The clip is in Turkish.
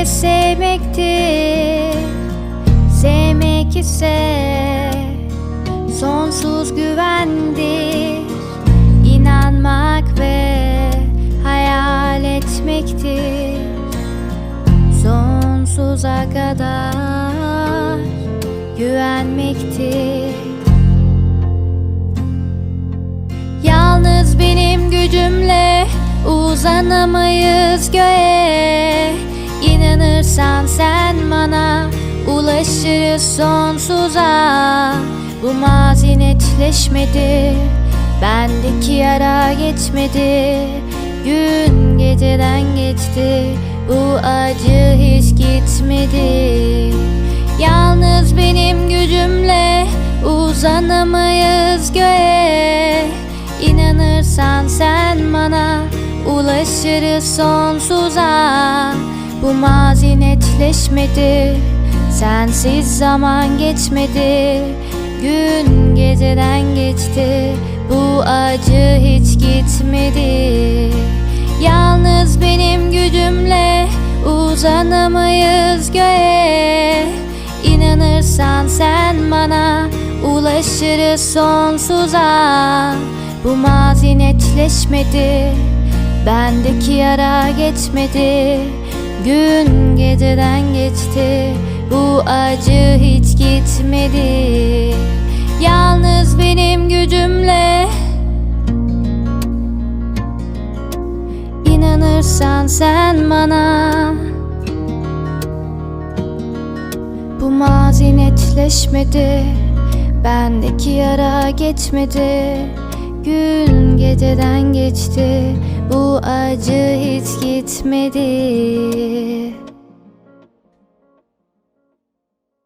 sevmektir. Sevmek ise sonsuz güvendir. İnanmak ve hayal etmektir. Sonsuza kadar güvenmektir. Yalnız benim gücümle uzanamayız göğe. İnanırsan sen bana ulaşırız sonsuza. Bu mazi netleşmedi, bendeki yara geçmedi. Gün geceden geçti, bu acı hiç gitmedi. Yalnız benim gücümle uzanamayız göğe. İnanırsan sen bana ulaşırız sonsuza. Bu mazi netleşmedi, sensiz zaman geçmedi. Gün geceden geçti, bu acı hiç gitmedi. Yalnız benim gücümle uzanamayız göğe. İnanırsan sen bana ulaşırız sonsuza. Bu mazi netleşmedi, bendeki yara geçmedi. Gün geceden geçti, bu acı hiç gitmedi. Yalnız benim gücümle İnanırsan sen bana. Bu mazi netleşmedi, bendeki yara geçmedi. Gün geceden geçti, bu acı hiç gitmedi.